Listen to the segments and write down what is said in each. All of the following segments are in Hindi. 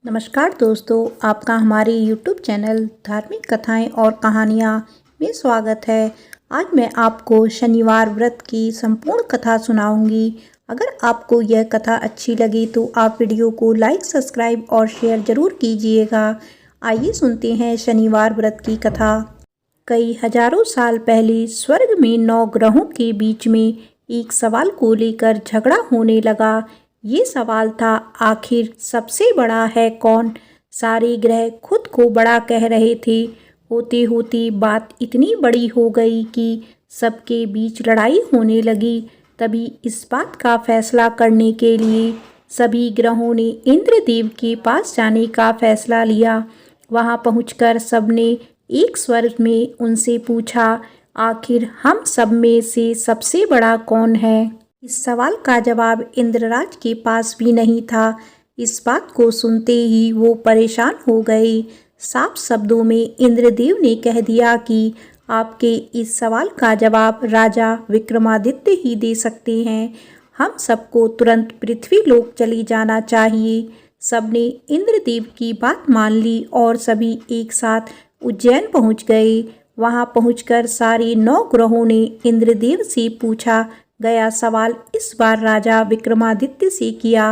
नमस्कार दोस्तों, आपका हमारे YouTube चैनल धार्मिक कथाएं और कहानियां में स्वागत है। आज मैं आपको शनिवार व्रत की संपूर्ण कथा सुनाऊंगी। अगर आपको यह कथा अच्छी लगी तो आप वीडियो को लाइक, सब्सक्राइब और शेयर जरूर कीजिएगा। आइए सुनते हैं शनिवार व्रत की कथा। कई हजारों साल पहले स्वर्ग में 9 ग्रहों के बीच में एक सवाल को लेकर झगड़ा होने लगा। ये सवाल था, आखिर सबसे बड़ा है कौन। सारे ग्रह खुद को बड़ा कह रहे थे। होते होते बात इतनी बड़ी हो गई कि सबके बीच लड़ाई होने लगी। तभी इस बात का फैसला करने के लिए सभी ग्रहों ने इंद्रदेव के पास जाने का फैसला लिया। वहां पहुंचकर सबने एक स्वर में उनसे पूछा, आखिर हम सब में से सबसे बड़ा कौन है। इस सवाल का जवाब इंद्रराज के पास भी नहीं था। इस बात को सुनते ही वो परेशान हो गए। साफ शब्दों में इंद्रदेव ने कह दिया कि आपके इस सवाल का जवाब राजा विक्रमादित्य ही दे सकते हैं। हम सबको तुरंत पृथ्वी लोक चली जाना चाहिए। सबने इंद्रदेव की बात मान ली और सभी एक साथ उज्जैन पहुंच गए। वहां पहुंचकर सारे 9 ग्रहों ने इंद्रदेव से पूछा गया सवाल इस बार राजा विक्रमादित्य से किया।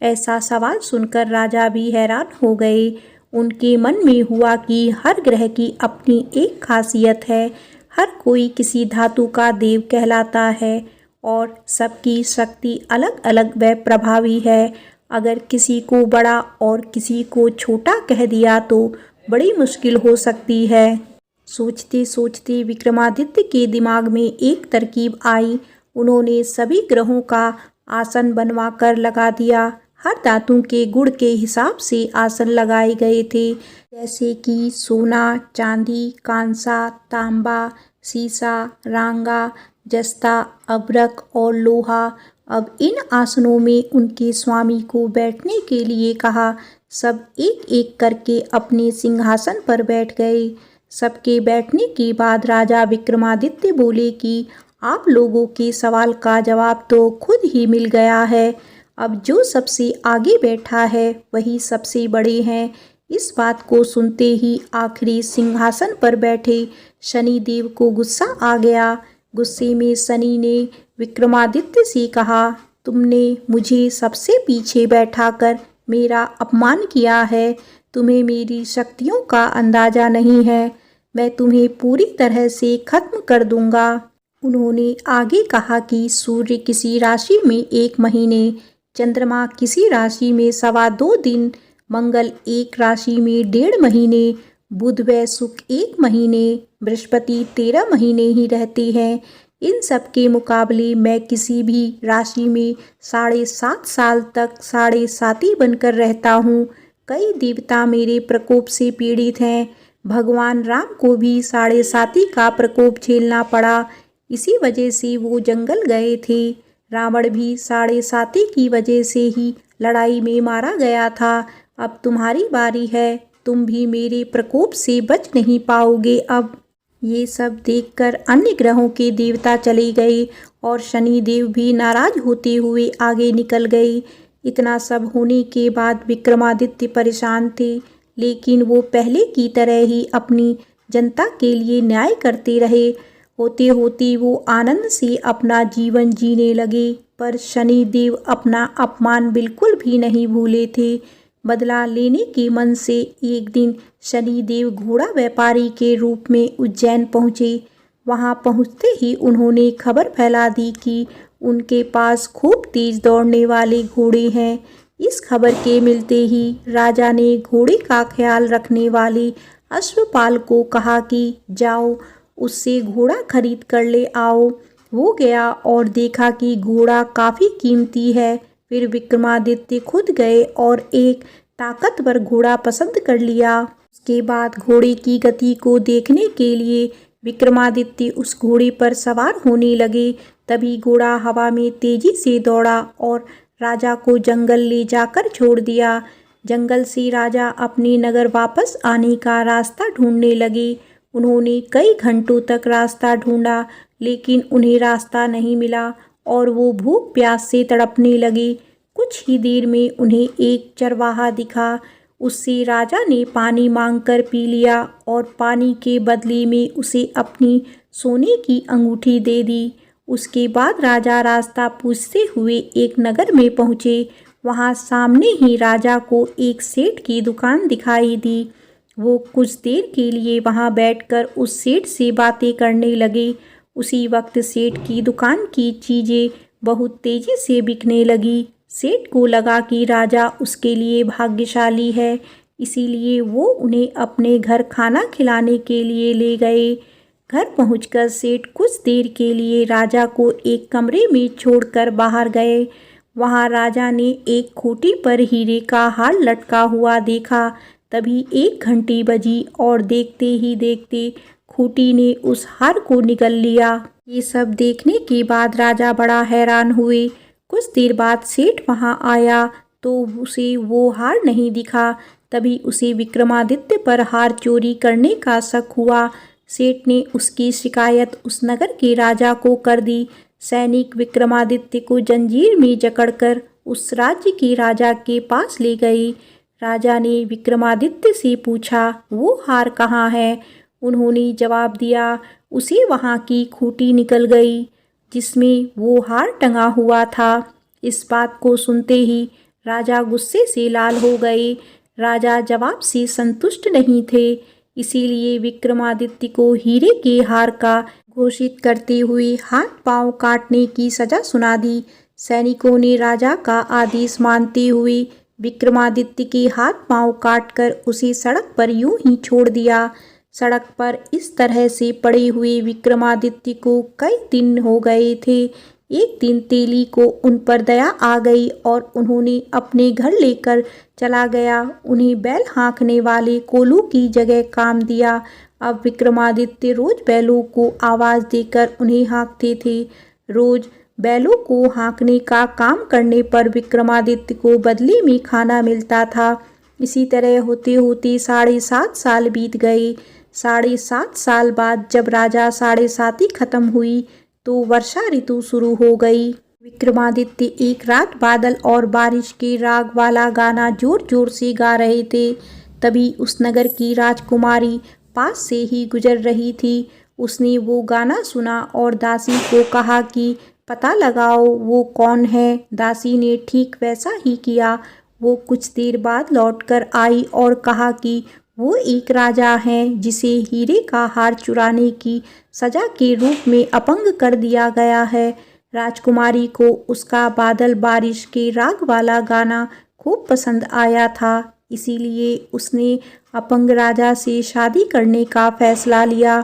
ऐसा सवाल सुनकर राजा भी हैरान हो गए। उनके मन में हुआ कि हर ग्रह की अपनी एक खासियत है। हर कोई किसी धातु का देव कहलाता है और सबकी शक्ति अलग अलग व प्रभावी है। अगर किसी को बड़ा और किसी को छोटा कह दिया तो बड़ी मुश्किल हो सकती है। सोचते सोचते विक्रमादित्य के दिमाग में एक तरकीब आई। उन्होंने सभी ग्रहों का आसन बनवाकर लगा दिया। हर धातु के गुण के हिसाब से आसन लगाए गए थे, जैसे कि सोना, चांदी, कांसा, तांबा, सीसा, रांगा, जस्ता, अभ्रक और लोहा। अब इन आसनों में उनके स्वामी को बैठने के लिए कहा। सब एक एक करके अपने सिंहासन पर बैठ गए। सबके बैठने के बाद राजा विक्रमादित्य बोले कि आप लोगों के सवाल का जवाब तो खुद ही मिल गया है। अब जो सबसे आगे बैठा है वही सबसे बड़े हैं। इस बात को सुनते ही आखिरी सिंहासन पर बैठे शनिदेव को गुस्सा आ गया। गुस्से में शनि ने विक्रमादित्य से कहा, तुमने मुझे सबसे पीछे बैठाकर मेरा अपमान किया है। तुम्हें मेरी शक्तियों का अंदाजा नहीं है। मैं तुम्हें पूरी तरह से खत्म कर दूंगा। उन्होंने आगे कहा कि सूर्य किसी राशि में 1 महीने, चंद्रमा किसी राशि में 2.25 दिन, मंगल एक राशि में 1.5 महीने, बुध व शुक्र 1 महीने, बृहस्पति 13 महीने ही रहते हैं। इन सब के मुकाबले मैं किसी भी राशि में 7.5 साल तक 7.5 बनकर रहता हूँ। कई देवता मेरे प्रकोप से पीड़ित हैं। भगवान राम को भी 7.5 का प्रकोप झेलना पड़ा। इसी वजह से वो जंगल गए थे। रावण भी 7.5 की वजह से ही लड़ाई में मारा गया था। अब तुम्हारी बारी है। तुम भी मेरे प्रकोप से बच नहीं पाओगे। अब ये सब देखकर अन्य ग्रहों के देवता चले गए और शनिदेव भी नाराज होते हुए आगे निकल गए। इतना सब होने के बाद विक्रमादित्य परेशान थे, लेकिन वो पहले की तरह ही अपनी जनता के लिए न्याय करते रहे। होते होते वो आनंद से अपना जीवन जीने लगे। पर शनिदेव अपना अपमान बिल्कुल भी नहीं भूले थे। बदला लेने के मन से एक दिन शनिदेव घोड़ा व्यापारी के रूप में उज्जैन पहुँचे। वहाँ पहुँचते ही उन्होंने खबर फैला दी कि उनके पास खूब तेज दौड़ने वाले घोड़े हैं। इस खबर के मिलते ही राजा ने घोड़े का ख्याल रखने वाले अश्वपाल को कहा कि जाओ उससे घोड़ा खरीद कर ले आओ। वो गया और देखा कि घोड़ा काफ़ी कीमती है। फिर विक्रमादित्य खुद गए और एक ताकतवर घोड़ा पसंद कर लिया। उसके बाद घोड़े की गति को देखने के लिए विक्रमादित्य उस घोड़े पर सवार होने लगे। तभी घोड़ा हवा में तेजी से दौड़ा और राजा को जंगल ले जाकर छोड़ दिया। जंगल से राजा अपने नगर वापस आने का रास्ता ढूंढने लगे। उन्होंने कई घंटों तक रास्ता ढूंढा, लेकिन उन्हें रास्ता नहीं मिला और वो भूख प्यास से तड़पने लगे। कुछ ही देर में उन्हें एक चरवाहा दिखा। उससे राजा ने पानी मांगकर पी लिया और पानी के बदले में उसे अपनी सोने की अंगूठी दे दी। उसके बाद राजा रास्ता पूछते हुए एक नगर में पहुँचे। वहाँ सामने ही राजा को एक सेठ की दुकान दिखाई दी। वो कुछ देर के लिए वहाँ बैठकर उस सेठ से बातें करने लगे। उसी वक्त सेठ की दुकान की चीज़ें बहुत तेज़ी से बिकने लगी। सेठ को लगा कि राजा उसके लिए भाग्यशाली है, इसीलिए वो उन्हें अपने घर खाना खिलाने के लिए ले गए। घर पहुंचकर सेठ कुछ देर के लिए राजा को एक कमरे में छोड़कर बाहर गए। वहां राजा ने एक खूंटी पर हीरे का हार लटका हुआ देखा। तभी एक घंटी बजी और देखते ही देखते खूंटी ने उस हार को निगल लिया। ये सब देखने के बाद राजा बड़ा हैरान हुए। कुछ देर बाद सेठ वहां आया तो उसे वो हार नहीं दिखा। तभी उसे विक्रमादित्य पर हार चोरी करने का शक हुआ। सेठ ने उसकी शिकायत उस नगर के राजा को कर दी। सैनिक विक्रमादित्य को जंजीर में जकड़कर उस राज्य के राजा के पास ले गए। राजा ने विक्रमादित्य से पूछा, वो हार कहाँ है? उन्होंने जवाब दिया, उसे वहाँ की खूंटी निकल गई जिसमें वो हार टंगा हुआ था। इस बात को सुनते ही राजा गुस्से से लाल हो गए। राजा जवाब से संतुष्ट नहीं थे, इसीलिए विक्रमादित्य को हीरे के हार का घोषित करते हुए हाथ पांव काटने की सजा सुना दी। सैनिकों ने राजा का आदेश मानते हुए विक्रमादित्य के हाथ पांव काटकर उसे सड़क पर यूं ही छोड़ दिया। सड़क पर इस तरह से पड़े हुए विक्रमादित्य को कई दिन हो गए थे। एक दिन तेली को उन पर दया आ गई और उन्होंने अपने घर लेकर चला गया। उन्हें बैल हाँकने वाले कोल्हू की जगह काम दिया। अब विक्रमादित्य रोज बैलों को आवाज़ देकर उन्हें हाँकते थे। रोज बैलों को हाँकने का काम करने पर विक्रमादित्य को बदले में खाना मिलता था। इसी तरह होते होते 7.5 साल बीत गए। 7.5 साल बाद जब राजा 7.5 खत्म हुई तो वर्षा ऋतु शुरू हो गई। विक्रमादित्य एक रात बादल और बारिश के राग वाला गाना जोर जोर से गा रहे थे। तभी उस नगर की राजकुमारी पास से ही गुजर रही थी। उसने वो गाना सुना और दासी को कहा कि पता लगाओ वो कौन है। दासी ने ठीक वैसा ही किया। वो कुछ देर बाद लौटकर आई और कहा कि वो एक राजा हैं जिसे हीरे का हार चुराने की सजा के रूप में अपंग कर दिया गया है। राजकुमारी को उसका बादल बारिश के राग वाला गाना खूब पसंद आया था, इसीलिए उसने अपंग राजा से शादी करने का फैसला लिया।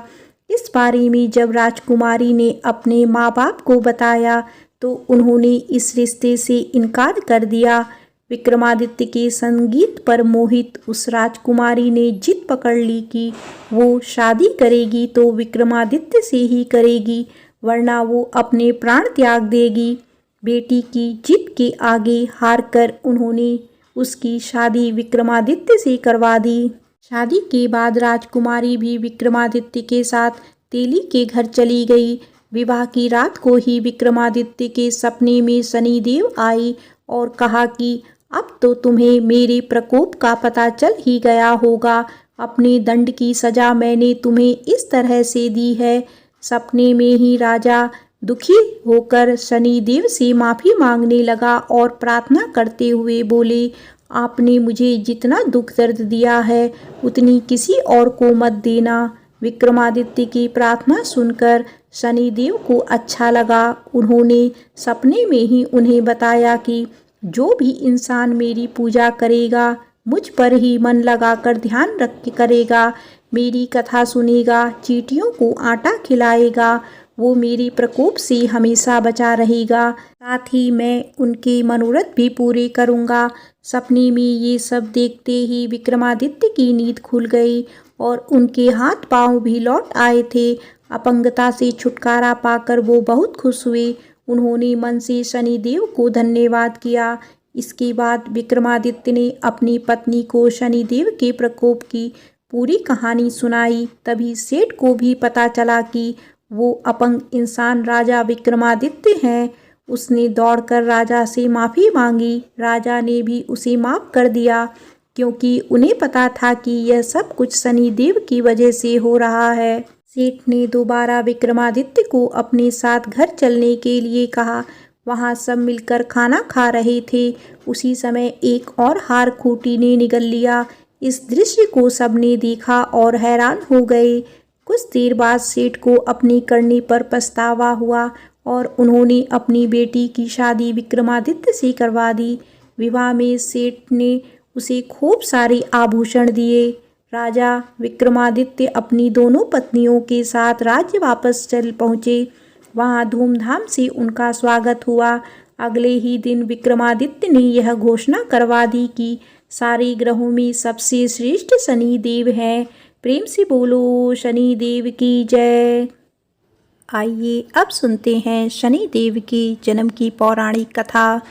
इस बारे में जब राजकुमारी ने अपने माँ बाप को बताया तो उन्होंने इस रिश्ते से इनकार कर दिया। विक्रमादित्य के संगीत पर मोहित उस राजकुमारी ने जिद पकड़ ली कि वो शादी करेगी तो विक्रमादित्य से ही करेगी, वरना वो अपने प्राण त्याग देगी। बेटी की जिद के आगे हारकर उन्होंने उसकी शादी विक्रमादित्य से करवा दी। शादी के बाद राजकुमारी भी विक्रमादित्य के साथ तेली के घर चली गई। विवाह की रात को ही विक्रमादित्य के सपने में शनिदेव आई और कहा कि अब तो तुम्हें मेरे प्रकोप का पता चल ही गया होगा। अपने दंड की सजा मैंने तुम्हें इस तरह से दी है। सपने में ही राजा दुखी होकर शनिदेव से माफ़ी मांगने लगा और प्रार्थना करते हुए बोले, आपने मुझे जितना दुख दर्द दिया है उतनी किसी और को मत देना। विक्रमादित्य की प्रार्थना सुनकर शनिदेव को अच्छा लगा। उन्होंने सपने में ही उन्हें बताया कि जो भी इंसान मेरी पूजा करेगा, मुझ पर ही मन लगाकर ध्यान रख करेगा, मेरी कथा सुनेगा, चींटियों को आटा खिलाएगा, वो मेरे प्रकोप से हमेशा बचा रहेगा। साथ ही मैं उनके मनोरथ भी पूरे करूँगा। सपने में ये सब देखते ही विक्रमादित्य की नींद खुल गई और उनके हाथ पांव भी लौट आए थे। अपंगता से छुटकारा पाकर वो बहुत खुश हुए। उन्होंने मन से शनिदेव को धन्यवाद किया। इसके बाद विक्रमादित्य ने अपनी पत्नी को शनिदेव के प्रकोप की पूरी कहानी सुनाई। तभी सेठ को भी पता चला कि वो अपंग इंसान राजा विक्रमादित्य हैं। उसने दौड़कर राजा से माफ़ी मांगी। राजा ने भी उसे माफ़ कर दिया। क्योंकि उन्हें पता था कि यह सब कुछ शनिदेव की वजह से हो रहा है। सेठ ने दोबारा विक्रमादित्य को अपने साथ घर चलने के लिए कहा। वहां सब मिलकर खाना खा रहे थे। उसी समय एक और हार खूंटी ने निगल लिया। इस दृश्य को सबने देखा और हैरान हो गए। कुछ देर बाद सेठ को अपनी करनी पर पछतावा हुआ और उन्होंने अपनी बेटी की शादी विक्रमादित्य से करवा दी। विवाह में सेठ ने उसे खूब सारे आभूषण दिए। राजा विक्रमादित्य अपनी दोनों पत्नियों के साथ राज्य वापस चल पहुँचे। वहाँ धूमधाम से उनका स्वागत हुआ। अगले ही दिन विक्रमादित्य ने यह घोषणा करवा दी कि सारे ग्रहों में सबसे श्रेष्ठ शनिदेव हैं। प्रेम से बोलो शनिदेव की जय। आइए अब सुनते हैं शनिदेव के जन्म की पौराणिक कथा।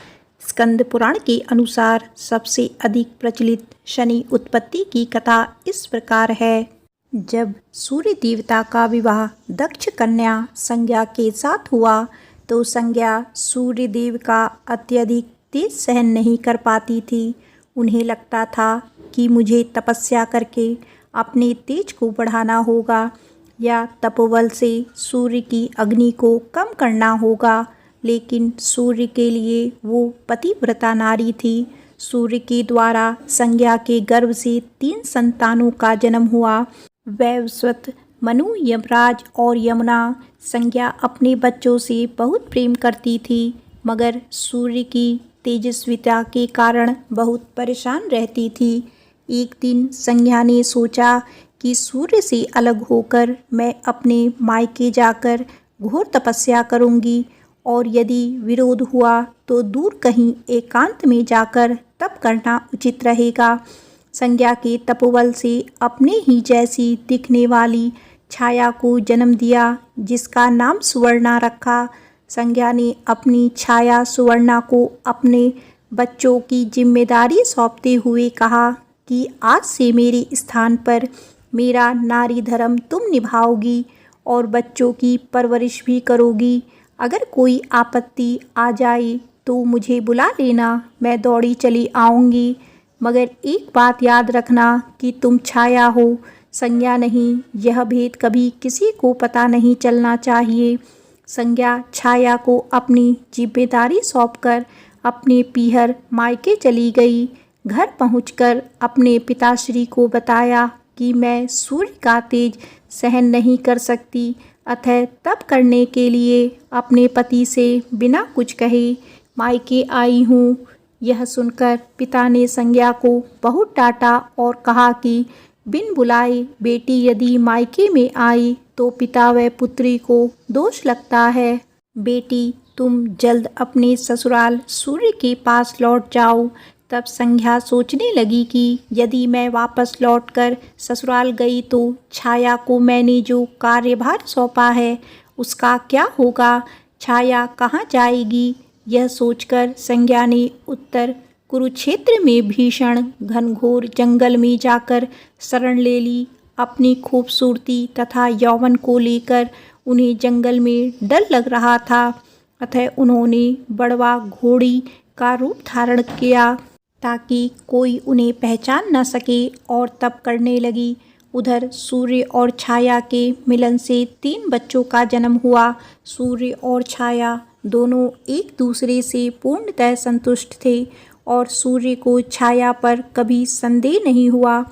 स्कंद पुराण के अनुसार सबसे अधिक प्रचलित शनि उत्पत्ति की कथा इस प्रकार है। जब सूर्य देवता का विवाह दक्ष कन्या संज्ञा के साथ हुआ तो संज्ञा सूर्य देव का अत्यधिक तेज सहन नहीं कर पाती थी। उन्हें लगता था कि मुझे तपस्या करके अपने तेज को बढ़ाना होगा या तपोबल से सूर्य की अग्नि को कम करना होगा, लेकिन सूर्य के लिए वो पतिव्रता नारी थी। सूर्य के द्वारा संज्ञा के गर्भ से 3 संतानों का जन्म हुआ। वैवस्वत, मनु, यमराज और यमुना। संज्ञा अपने बच्चों से बहुत प्रेम करती थी, मगर सूर्य की तेजस्विता के कारण बहुत परेशान रहती थी। एक दिन संज्ञा ने सोचा कि सूर्य से अलग होकर मैं अपने मायके जाकर घोर तपस्या करूंगी और यदि विरोध हुआ तो दूर कहीं एकांत में जाकर तप करना उचित रहेगा। संज्ञा के तपोबल से अपने ही जैसी दिखने वाली छाया को जन्म दिया, जिसका नाम सुवर्णा रखा। संज्ञा ने अपनी छाया सुवर्णा को अपने बच्चों की जिम्मेदारी सौंपते हुए कहा कि आज से मेरे स्थान पर मेरा नारी धर्म तुम निभाओगी और बच्चों की परवरिश भी करोगी। अगर कोई आपत्ति आ जाए तो मुझे बुला लेना, मैं दौड़ी चली आऊँगी, मगर एक बात याद रखना कि तुम छाया हो, संज्ञा नहीं। यह भेद कभी किसी को पता नहीं चलना चाहिए। संज्ञा छाया को अपनी जिम्मेदारी सौंपकर अपने पीहर मायके चली गई। घर पहुंचकर अपने पिताश्री को बताया कि मैं सूर्य का तेज सहन नहीं कर सकती, अतः तप करने के लिए अपने पति से बिना कुछ कहे मायके आई हूँ। यह सुनकर पिता ने संज्ञा को बहुत डांटा और कहा कि बिन बुलाए बेटी यदि मायके में आई तो पिता व पुत्री को दोष लगता है। बेटी, तुम जल्द अपने ससुराल सूर्य के पास लौट जाओ। तब संज्ञा सोचने लगी कि यदि मैं वापस लौटकर ससुराल गई तो छाया को मैंने जो कार्यभार सौंपा है उसका क्या होगा, छाया कहाँ जाएगी। यह सोचकर संज्ञा ने उत्तर कुरुक्षेत्र में भीषण घनघोर जंगल में जाकर शरण ले ली। अपनी खूबसूरती तथा यौवन को लेकर उन्हें जंगल में डर लग रहा था, अतः उन्होंने बड़वा घोड़ी का रूप धारण किया ताकि कोई उन्हें पहचान न सके और तप करने लगी। उधर सूर्य और छाया के मिलन से 3 बच्चों का जन्म हुआ। सूर्य और छाया दोनों एक दूसरे से पूर्णतः संतुष्ट थे और सूर्य को छाया पर कभी संदेह नहीं हुआ।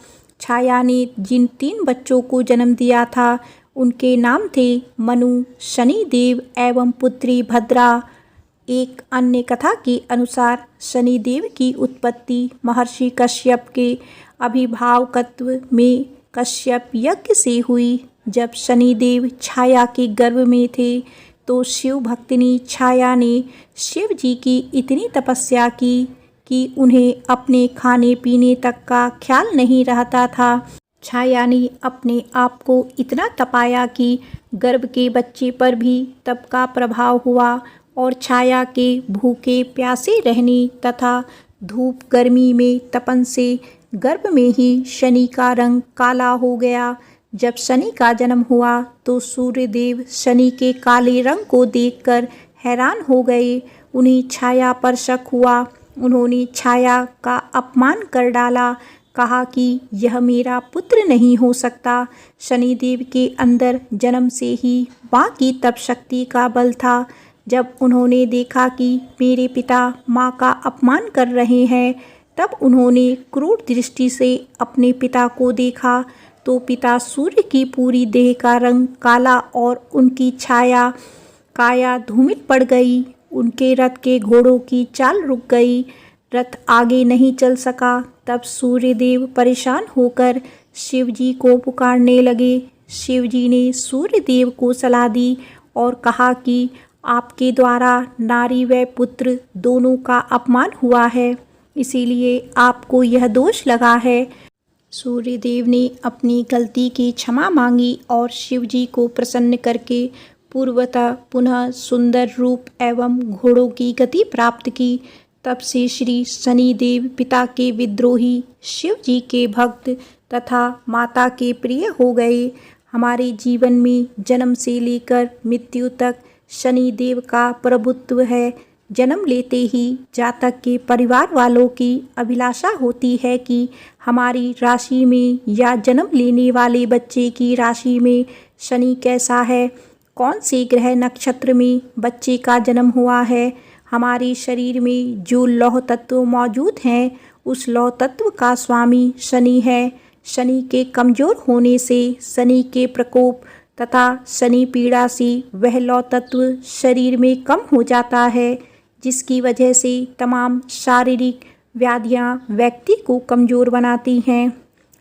छाया ने जिन 3 बच्चों को जन्म दिया था उनके नाम थे मनु, शनिदेव एवं पुत्री भद्रा। एक अन्य कथा के अनुसार शनिदेव की उत्पत्ति महर्षि कश्यप के अभिभावकत्व में कश्यप यज्ञ से हुई। जब शनिदेव छाया के गर्भ में थे तो शिव भक्तिनी छाया ने शिव जी की इतनी तपस्या की कि उन्हें अपने खाने पीने तक का ख्याल नहीं रहता था। छाया ने अपने आप को इतना तपाया कि गर्भ के बच्चे पर भी तप का प्रभाव हुआ और छाया के भूखे प्यासे रहने तथा धूप गर्मी में तपन से गर्भ में ही शनि का रंग काला हो गया। जब शनि का जन्म हुआ तो सूर्यदेव शनि के काले रंग को देखकर हैरान हो गए। उन्हें छाया पर शक हुआ। उन्होंने छाया का अपमान कर डाला कहा कि यह मेरा पुत्र नहीं हो सकता। शनिदेव के अंदर जन्म से ही माँ की तप शक्ति का बल था। जब उन्होंने देखा कि मेरे पिता माँ का अपमान कर रहे हैं, तब उन्होंने क्रूर दृष्टि से अपने पिता को देखा तो पिता सूर्य की पूरी देह का रंग काला और उनकी छाया काया धूमिल पड़ गई। उनके रथ के घोड़ों की चाल रुक गई, रथ आगे नहीं चल सका। तब सूर्यदेव परेशान होकर शिवजी को पुकारने लगे। शिवजी ने सूर्यदेव को सलाह दी और कहा कि आपके द्वारा नारी व पुत्र दोनों का अपमान हुआ है, इसीलिए आपको यह दोष लगा है। सूर्यदेव ने अपनी गलती की क्षमा मांगी और शिवजी को प्रसन्न करके पूर्वतः पुनः सुंदर रूप एवं घोड़ों की गति प्राप्त की। तब से श्री शनिदेव पिता के विद्रोही, शिवजी के भक्त तथा माता के प्रिय हो गए। हमारे जीवन में जन्म से लेकर मृत्यु तक शनिदेव का प्रभुत्व है। जन्म लेते ही जातक के परिवार वालों की अभिलाषा होती है कि हमारी राशि में या जन्म लेने वाले बच्चे की राशि में शनि कैसा है, कौन से ग्रह नक्षत्र में बच्चे का जन्म हुआ है। हमारे शरीर में जो लौह तत्व मौजूद हैं, उस लौह तत्व का स्वामी शनि है। शनि के कमज़ोर होने से, शनि के प्रकोप तथा शनि पीड़ा से वह लौह तत्व शरीर में कम हो जाता है, जिसकी वजह से तमाम शारीरिक व्याधियां व्यक्ति को कमज़ोर बनाती हैं।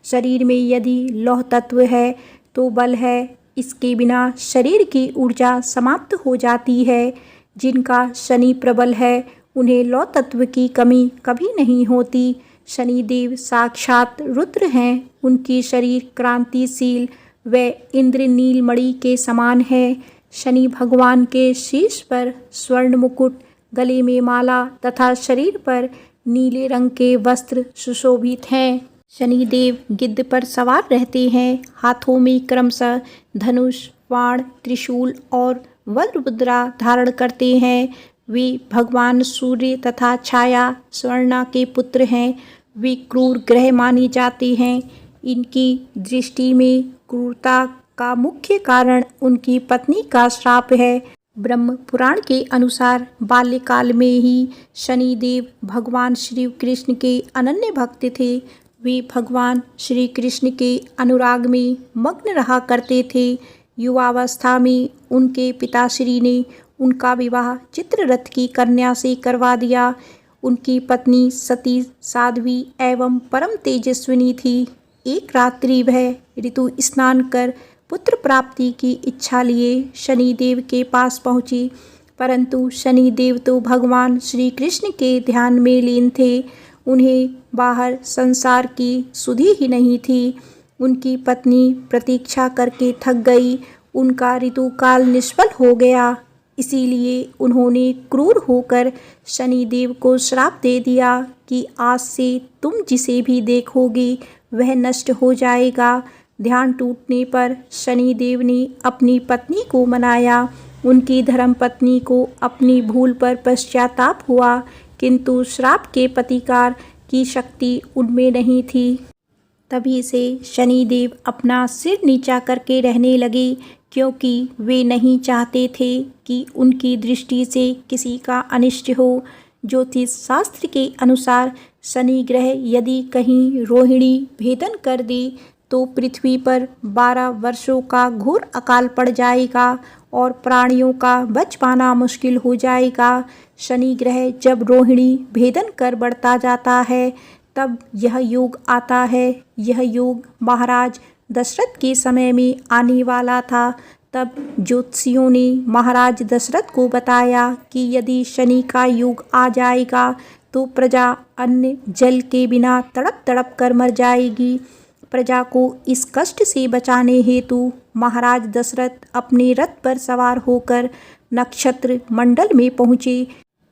शरीर में यदि लौह तत्व है तो बल है, इसके बिना शरीर की ऊर्जा समाप्त हो जाती है। जिनका शनि प्रबल है, उन्हें लौह तत्व की कमी कभी नहीं होती। शनिदेव साक्षात रुद्र हैं। उनकी शरीर क्रांतिशील व इंद्र नीलमणि के समान है। शनि भगवान के शीर्ष पर स्वर्ण मुकुट, गले में माला तथा शरीर पर नीले रंग के वस्त्र सुशोभित हैं। शनिदेव गिद्ध पर सवार रहते हैं। हाथों में क्रमशः धनुष, बाण, त्रिशूल और वज्र मुद्रा धारण करते हैं। वे भगवान सूर्य तथा छाया स्वर्णा के पुत्र हैं। वे क्रूर ग्रह माने जाते हैं। इनकी दृष्टि में क्रूरता का मुख्य कारण उनकी पत्नी का श्राप है। ब्रह्म पुराण के अनुसार बाल्यकाल में ही शनिदेव भगवान श्री कृष्ण के अनन्य भक्त थे। वे भगवान श्री कृष्ण के अनुराग में मग्न रहा करते थे। युवावस्था में उनके पिताश्री ने उनका विवाह चित्ररथ की कन्या से करवा दिया। उनकी पत्नी सती साध्वी एवं परम तेजस्विनी थी। एक रात्रि वह ऋतु स्नान कर पुत्र प्राप्ति की इच्छा लिए शनिदेव के पास पहुँची, परंतु शनिदेव तो भगवान श्री कृष्ण के ध्यान में लीन थे। उन्हें बाहर संसार की सुधि ही नहीं थी। उनकी पत्नी प्रतीक्षा करके थक गई। उनका ऋतुकाल निष्फल हो गया, इसीलिए उन्होंने क्रूर होकर शनिदेव को श्राप दे दिया कि आज से तुम जिसे भी देखोगे वह नष्ट हो जाएगा। ध्यान टूटने पर शनिदेव ने अपनी पत्नी को मनाया। उनकी धर्मपत्नी को अपनी भूल पर पश्चाताप हुआ, किंतु श्राप के प्रतिकार की शक्ति उनमें नहीं थी। तभी से शनिदेव अपना सिर नीचा करके रहने लगे, क्योंकि वे नहीं चाहते थे कि उनकी दृष्टि से किसी का अनिष्ट हो। ज्योतिष शास्त्र के अनुसार शनि ग्रह यदि कहीं रोहिणी भेदन कर दे तो पृथ्वी पर 12 वर्षों का घोर अकाल पड़ जाएगा और प्राणियों का बच पाना मुश्किल हो जाएगा। शनि ग्रह जब रोहिणी भेदन कर बढ़ता जाता है, तब यह योग आता है। यह योग महाराज दशरथ के समय में आने वाला था। तब ज्योतिषियों ने महाराज दशरथ को बताया कि यदि शनि का योग आ जाएगा तो प्रजा अन्न जल के बिना तड़प तड़प कर मर जाएगी। प्रजा को इस कष्ट से बचाने हेतु महाराज दशरथ अपने रथ पर सवार होकर नक्षत्र मंडल में पहुँचे।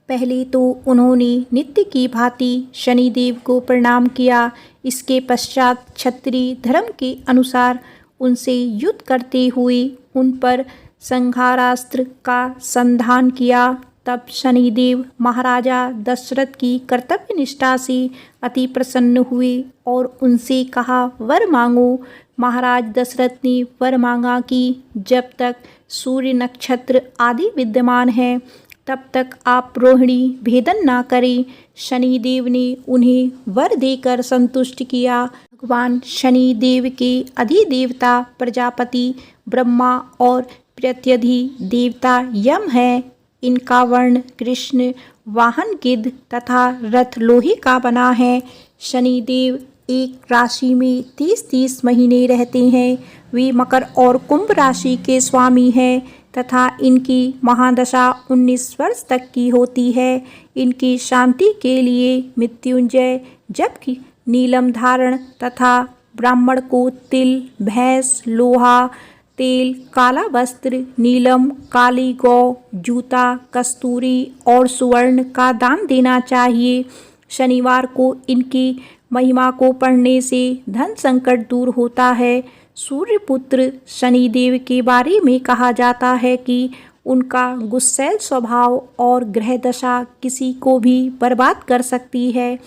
पहले तो उन्होंने नित्य की भांति शनिदेव को प्रणाम किया। इसके पश्चात क्षत्रिय धर्म के अनुसार उनसे युद्ध करते हुए उन पर संहारास्त्र का संधान किया तब शनिदेव महाराजा दशरथ की कर्तव्य निष्ठा से अति प्रसन्न हुए और उनसे कहा, वर मांगो। महाराज दशरथ ने वर मांगा कि जब तक सूर्य नक्षत्र आदि विद्यमान हैं तब तक आप रोहिणी भेदन ना करें। शनिदेव ने उन्हें वर देकर संतुष्ट किया। भगवान शनिदेव के अधिदेवता प्रजापति ब्रह्मा और प्रत्यधि देवता यम है। इनका वर्ण कृष्ण, वाहन गिद्ध तथा रथ लोहे का बना है। शनिदेव एक राशि में 30-30 महीने रहते हैं। वे मकर और कुंभ राशि के स्वामी हैं तथा इनकी महादशा 19 वर्ष तक की होती है। इनकी शांति के लिए मृत्युंजय जप की नीलम धारण तथा ब्राह्मण को तिल, भैंस, लोहा, तेल, काला वस्त्र, नीलम, काली गौ, जूता, कस्तूरी और सुवर्ण का दान देना चाहिए। शनिवार को इनकी महिमा को पढ़ने से धन संकट दूर होता है। सूर्यपुत्र शनिदेव के बारे में कहा जाता है कि उनका गुस्सैल स्वभाव और ग्रह दशा किसी को भी बर्बाद कर सकती है,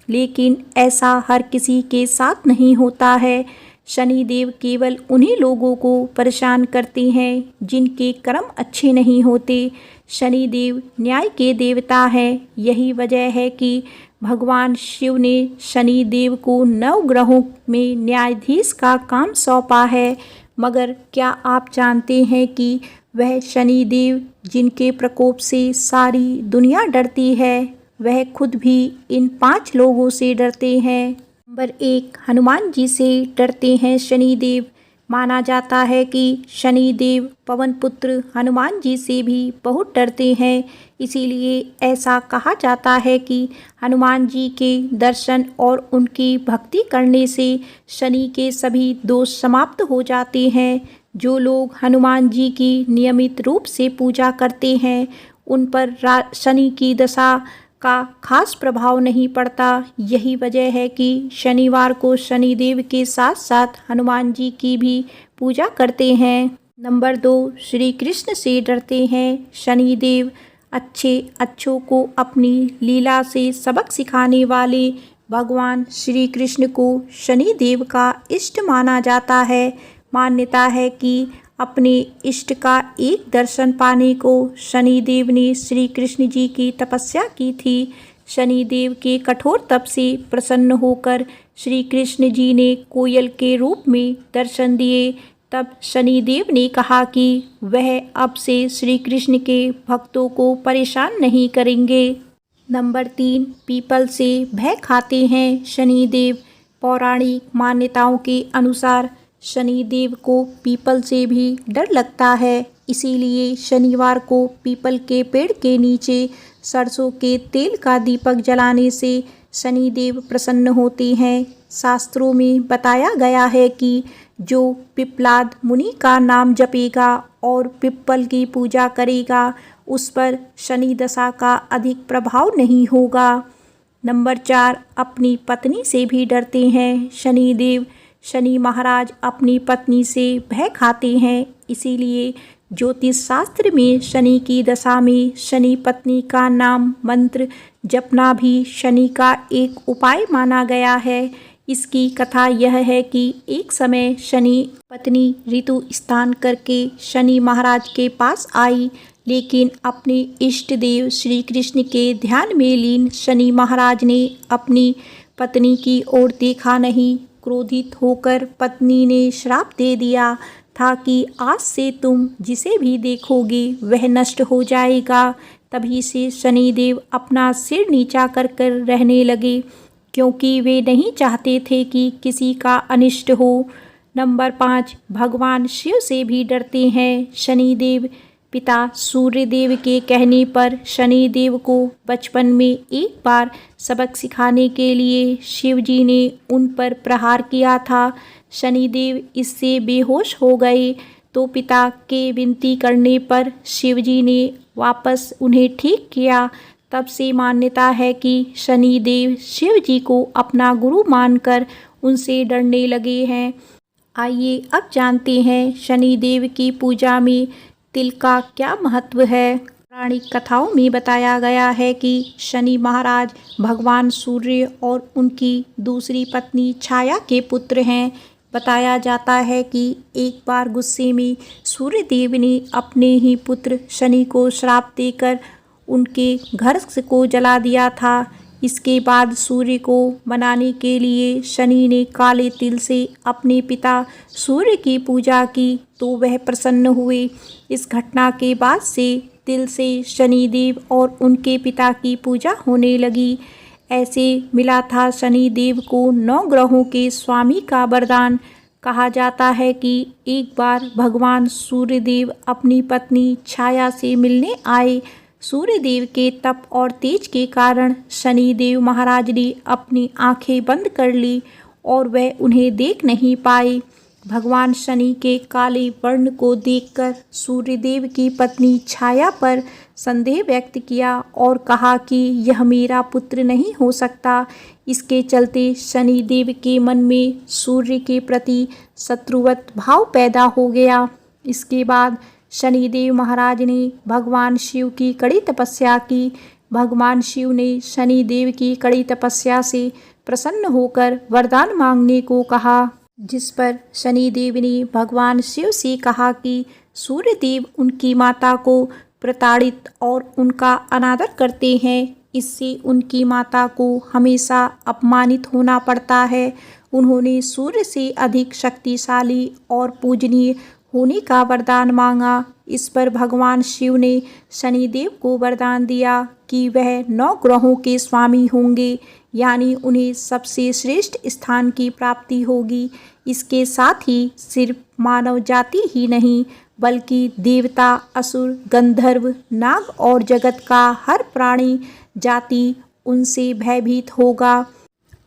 लेकिन ऐसा हर किसी के साथ नहीं होता है। शनिदेव केवल उन्हीं लोगों को परेशान करते हैं जिनके कर्म अच्छे नहीं होते। शनिदेव न्याय के देवता हैं। यही वजह है कि भगवान शिव ने शनिदेव को 9 ग्रहों में न्यायाधीश का काम सौंपा है। मगर क्या आप जानते हैं कि वह शनिदेव जिनके प्रकोप से सारी दुनिया डरती है, वह खुद भी इन 5 लोगों से डरते हैं। नंबर 1, हनुमान जी से डरते हैं शनिदेव। माना जाता है कि शनिदेव पवन पुत्र हनुमान जी से भी बहुत डरते हैं। इसीलिए ऐसा कहा जाता है कि हनुमान जी के दर्शन और उनकी भक्ति करने से शनि के सभी दोष समाप्त हो जाते हैं। जो लोग हनुमान जी की नियमित रूप से पूजा करते हैं उन पर शनि की दशा का खास प्रभाव नहीं पड़ता। यही वजह है कि शनिवार को शनिदेव के साथ साथ हनुमान जी की भी पूजा करते हैं। नंबर 2, श्री कृष्ण से डरते हैं शनिदेव। अच्छों को अपनी लीला से सबक सिखाने वाले भगवान श्री कृष्ण को शनिदेव का इष्ट माना जाता है। मान्यता है कि अपने इष्ट का एक दर्शन पाने को शनिदेव ने श्री कृष्ण जी की तपस्या की थी। शनिदेव के कठोर तप से प्रसन्न होकर श्री कृष्ण जी ने कोयल के रूप में दर्शन दिए। तब शनिदेव ने कहा कि वह अब से श्री कृष्ण के भक्तों को परेशान नहीं करेंगे। नंबर 3, पीपल से भय खाते हैं शनिदेव। पौराणिक मान्यताओं के अनुसार शनिदेव को पीपल से भी डर लगता है। इसीलिए शनिवार को पीपल के पेड़ के नीचे सरसों के तेल का दीपक जलाने से शनिदेव प्रसन्न होते हैं। शास्त्रों में बताया गया है कि जो पिप्पलाद मुनि का नाम जपेगा और पिप्पल की पूजा करेगा उस पर शनि दशा का अधिक प्रभाव नहीं होगा। नंबर 4, अपनी पत्नी से भी डरते हैं शनिदेव। शनि महाराज अपनी पत्नी से भय खाते हैं। इसीलिए ज्योतिष शास्त्र में शनि की दशा में शनि पत्नी का नाम मंत्र जपना भी शनि का एक उपाय माना गया है। इसकी कथा यह है कि एक समय शनि पत्नी ऋतु स्नान करके शनि महाराज के पास आई, लेकिन अपने इष्ट देव श्री कृष्ण के ध्यान में लीन शनि महाराज ने अपनी पत्नी की ओर देखा नहीं। क्रोधित होकर पत्नी ने श्राप दे दिया था कि आज से तुम जिसे भी देखोगे वह नष्ट हो जाएगा। तभी से शनिदेव अपना सिर नीचा कर कर रहने लगे, क्योंकि वे नहीं चाहते थे कि किसी का अनिष्ट हो। नंबर 5, भगवान शिव से भी डरते हैं शनिदेव। पिता सूर्यदेव के कहने पर शनिदेव को बचपन में एक बार सबक सिखाने के लिए शिव जी ने उन पर प्रहार किया था। शनिदेव इससे बेहोश हो गए तो पिता के विनती करने पर शिव जी ने वापस उन्हें ठीक किया। तब से मान्यता है कि शनिदेव शिव जी को अपना गुरु मानकर उनसे डरने लगे हैं। आइए अब जानते हैं शनिदेव की पूजा में तिल का क्या महत्व है। पौराणिक कथाओं में बताया गया है कि शनि महाराज भगवान सूर्य और उनकी दूसरी पत्नी छाया के पुत्र हैं। बताया जाता है कि एक बार गुस्से में सूर्य देव ने अपने ही पुत्र शनि को श्राप देकर उनके घर को जला दिया था। इसके बाद सूर्य को मनाने के लिए शनि ने काले तिल से अपने पिता सूर्य की पूजा की तो वह प्रसन्न हुए। इस घटना के बाद से तिल से शनिदेव और उनके पिता की पूजा होने लगी। ऐसे मिला था शनिदेव को 9 ग्रहों के स्वामी का वरदान। कहा जाता है कि एक बार भगवान सूर्यदेव अपनी पत्नी छाया से मिलने आए। सूर्यदेव के तप और तेज के कारण शनिदेव महाराज ने अपनी आंखें बंद कर ली और वह उन्हें देख नहीं पाए। भगवान शनि के काले वर्ण को देखकर सूर्यदेव की पत्नी छाया पर संदेह व्यक्त किया और कहा कि यह मेरा पुत्र नहीं हो सकता। इसके चलते शनिदेव के मन में सूर्य के प्रति शत्रुवत भाव पैदा हो गया। इसके बाद शनिदेव महाराज ने भगवान शिव की कड़ी तपस्या की। भगवान शिव ने शनिदेव की कड़ी तपस्या से प्रसन्न होकर वरदान मांगने को कहा, जिस पर शनिदेव ने भगवान शिव से कहा कि सूर्यदेव उनकी माता को प्रताड़ित और उनका अनादर करते हैं। इससे उनकी माता को हमेशा अपमानित होना पड़ता है। उन्होंने सूर्य से अधिक शक्तिशाली और पूजनीय होने का वरदान मांगा। इस पर भगवान शिव ने शनिदेव को वरदान दिया कि वह 9 ग्रहों के स्वामी होंगे, यानी उन्हें सबसे श्रेष्ठ स्थान की प्राप्ति होगी। इसके साथ ही सिर्फ मानव जाति ही नहीं बल्कि देवता, असुर, गंधर्व, नाग और जगत का हर प्राणी जाति उनसे भयभीत होगा।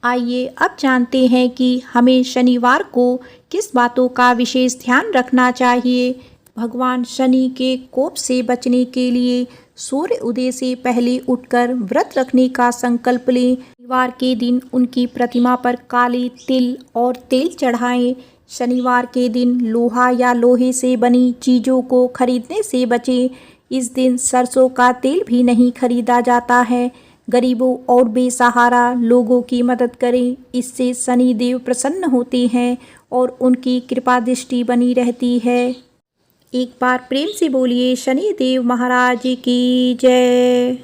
आइए अब जानते हैं कि हमें शनिवार को किस बातों का विशेष ध्यान रखना चाहिए। भगवान शनि के कोप से बचने के लिए सूर्य उदय से पहले उठकर व्रत रखने का संकल्प लें। शनिवार के दिन उनकी प्रतिमा पर काले तिल और तेल चढ़ाएं। शनिवार के दिन लोहा या लोहे से बनी चीज़ों को खरीदने से बचें। इस दिन सरसों का तेल भी नहीं खरीदा जाता है। गरीबों और बेसहारा लोगों की मदद करें। इससे शनिदेव प्रसन्न होते हैं और उनकी कृपा दृष्टि बनी रहती है। एक बार प्रेम से बोलिए शनिदेव महाराज की जय।